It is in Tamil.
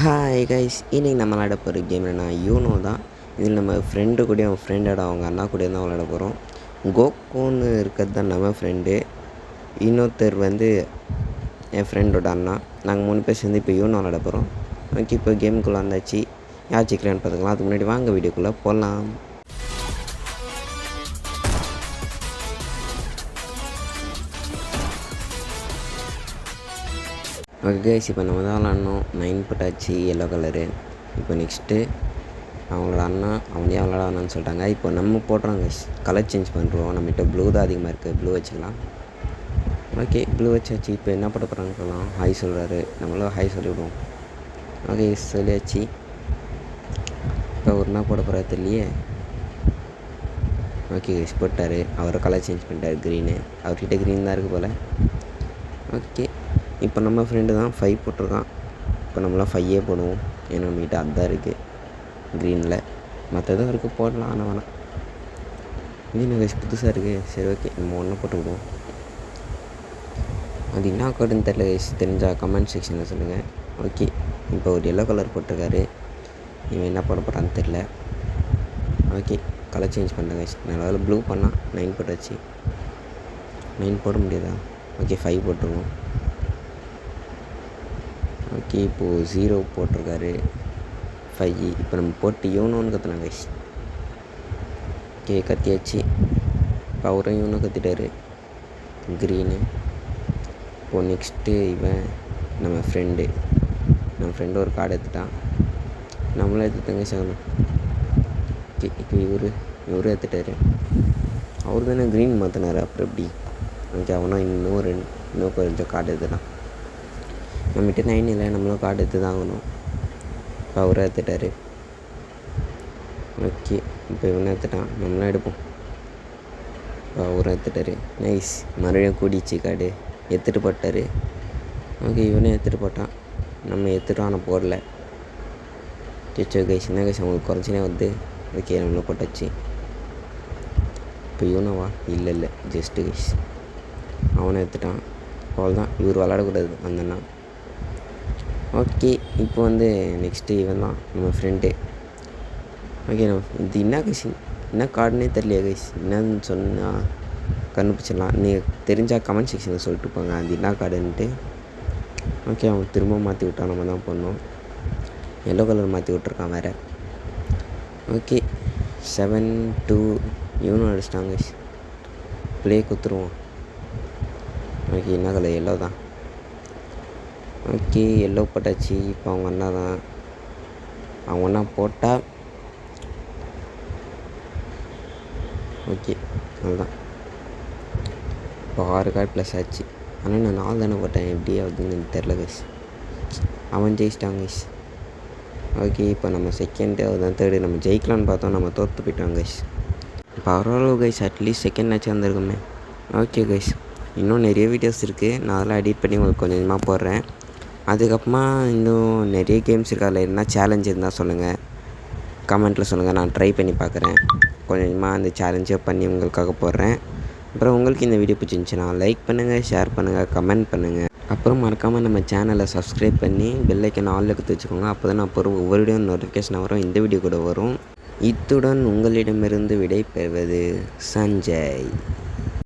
ஹாய் கைஸ், இன்றைக்கி நம்ம விளையாட போகிற கேம் என்னென்னா யூனோ தான். இதில் நம்ம ஃப்ரெண்டு கூட அவன் ஃப்ரெண்டோட அவங்க அண்ணா கூட தான் விளையாட போகிறோம். கோகோன்னு இருக்கிறது தான் நம்ம ஃப்ரெண்டு. இன்னொருத்தர் வந்து என் ஃப்ரெண்டோட அண்ணா. நாங்கள் 3 பேர் சேர்ந்து இப்போ யூனோ விளையாட போகிறோம். ஓகே, இப்போ கேமுக்குள்ளே வந்தாச்சு. யார் ஜெயிக்கலான்னு பார்த்துக்கலாம். அதுக்கு முன்னாடி வாங்க வீடியோக்குள்ளே போகலாம். ஓகே கைஸ், இப்போ நம்ம தான் விளாட்ணும். 9 போட்டாச்சு, எல்லோ கலரு. இப்போ நெக்ஸ்ட்டு அவங்களோட அண்ணா அவனே விளாட வேணான்னு சொல்லிட்டாங்க. இப்போ நம்ம போடுறோம் கைஸ், கலர் சேஞ்ச் பண்ணுறோம். நம்மகிட்ட ப்ளூ தான் அதிகமாக இருக்குது, ப்ளூ வச்சுக்கலாம். ஓகே, ப்ளூ வச்சாச்சு. இப்போ என்ன போட போகிறான்னு சொல்லலாம். ஹாய் சொல்கிறாரு, நம்மளும் ஹாய் சொல்லிவிடுவோம். ஓகே, சொல்லியாச்சு. இப்போ ஒரு என்ன போட போகிறா தெரியலையே. ஓகே கைஸ், போட்டார். அவரை கலர் சேஞ்ச் பண்ணிட்டார், க்ரீனு. அவர்கிட்ட க்ரீன் தான் இருக்குது போல். ஓகே, இப்போ நம்ம ஃப்ரெண்டு தான் 5 போட்டிருக்கான். இப்போ நம்மளாம் 5 போடுவோம். ஏன்னா நம்மகிட்ட அதுதான் இருக்குது க்ரீனில். மற்றதும் இருக்குது போடலாம், ஆனால் வேணாம். இது எனக்கு புதுசாக இருக்குது. சரி ஓகே, நம்ம ஒன்று போட்டு விடுவோம். அது என்ன கோடுன்னு தெரியல கைஸ், தெரிஞ்சால் கமெண்ட் செக்ஷனில் சொல்லுங்கள். ஓகே, இப்போ ஒரு எல்லோ கலர் போட்டிருக்காரு. இவன் என்ன போட போகிறான்னு தெரில. ஓகே, கலர் சேஞ்ச் பண்ணுறேன் கைஸ். நல்ல ப்ளூ பண்ணால் 9 போட்டாச்சு. 9 போட முடியாதா? ஓகே, 5 போட்டுருவோம். ஓகே, இப்போது 0 போட்டிருக்காரு, 5. இப்போ நம்ம போட்டு யூனோன்னு கற்றுனாங்க கைஸ். ஓகே, கத்தியாச்சு. இப்போ அவரும் யூனோ கற்றிட்டாரு, க்ரீனு. இப்போது நெக்ஸ்ட்டு இவன் நம்ம ஃப்ரெண்டு ஒரு கார்டு எடுத்துட்டான். நம்மளும் எடுத்துட்டாங்க சாகணும். ஓகே, இப்போ இவரும் எடுத்துட்டாரு. அவர் தானே க்ரீன் மாற்றினார், அப்புறம் எப்படி? ஓகே, அவனா இன்னும் கொஞ்சம் கார்டு எடுத்துட்டான். நம்மகிட்ட 9 இல்லை, நம்மளும் கார்டு எடுத்து தான் ஆகணும். இப்போ அவரை எடுத்துட்டார். ஓகே, இப்போ இவனை எடுத்துட்டான், நம்மளும் எடுப்போம். இப்போ அவரை எடுத்துட்டார். நைஸ், மறுபடியும் கூடிச்சு கார்டு. எடுத்துகிட்டு போட்டார். ஓகே, இவனே எடுத்துகிட்டு போட்டான். நம்ம எடுத்துட்டோம், ஆனால் போடல. சிச்சோ கைஸ், என்ன கைஸ் அவங்களுக்கு குறைச்சினே வந்து. ஓகே, நம்மளும் போட்டாச்சு. இப்போ இவனவா? இல்லை, ஜஸ்ட்டு கைஸ். அவனை எடுத்துட்டான். அவ்வளோதான், இவர் விளாடக்கூடாது அந்தண்ணா. ஓகே, இப்போ வந்து நெக்ஸ்ட்டு இவன் தான் நம்ம ஃப்ரெண்டு. ஓகே, இது என்ன கைஸ், என்ன கார்டுனே தெரியலையா கைஸ்? என்னன்னு சொன்னால் கண்டுபிடிச்சிடலாம். நீங்கள் தெரிஞ்சால் கமெண்ட் செக்ஷனில் சொல்லிட்டு போங்க அது என்ன கார்டுன்ட்டு. ஓகே, அவன் திரும்ப மாற்றி விட்டான், நம்ம தான் பண்ணோம். எல்லோ கலர் மாற்றி விட்ருக்கான் வேறு. ஓகே, 7-2 இவனும் அடிச்சிட்டாங்க கைஸ். ப்ளே குத்துருவோம். ஓகே, என்ன கலர்? எல்லோ தான். ஓகே, எல்லோ போட்டாச்சு. இப்போ அவங்க அண்ணா தான். அவங்க அண்ணா போட்டால் ஓகே, அதுதான். இப்போ 6 கார்டு ப்ளஸ் ஆச்சு. ஆனால் நான் 4 தானே போட்டேன், எப்படி ஆகுதுன்னு தெரில கைஸ். அவன் ஜெயிச்சிட்டாங்க கைஸ். ஓகே, இப்போ நம்ம செகண்டு, அதுதான் தேர்டு. நம்ம ஜெயிக்கலான்னு பார்த்தோம், நம்ம தோற்று போயிட்டோம் கைஸ். பரவாயில்ல கைஸ், அட்லீஸ்ட் செகண்ட் ஆச்சு வந்திருக்குமே. ஓகே கைஸ், இன்னும் நிறைய வீடியோஸ் இருக்குது. நான் அதெல்லாம் எடிட் பண்ணி உங்களுக்கு கொஞ்சம் கொஞ்சமாக போடுறேன். அதுக்கப்புறமா இன்னும் நிறைய கேம்ஸ் இருக்குது. அதில் என்ன சேலஞ்ச் இருந்தால் சொல்லுங்கள், கமெண்ட்டில் சொல்லுங்கள். நான் ட்ரை பண்ணி பார்க்குறேன். கொஞ்சம் கொஞ்சமாக அந்த சேலஞ்சை பண்ணி உங்களுக்காக போடுறேன். அப்புறம் உங்களுக்கு இந்த வீடியோ பிடிச்சிருந்துச்சுன்னா லைக் பண்ணுங்கள், ஷேர் பண்ணுங்கள், கமெண்ட் பண்ணுங்கள். அப்புறம் மறக்காமல் நம்ம சேனலை சப்ஸ்கிரைப் பண்ணி பெல் ஐக்கன் ஆல்ல கொடுத்து வச்சுக்கோங்க. அப்போ தான் நான் போகிற ஒவ்வொரு வீடியோ நோட்டிஃபிகேஷன் வரும், இந்த வீடியோ கூட வரும். இத்துடன் உங்களிடமிருந்து விடை பெறுவது சஞ்சய்.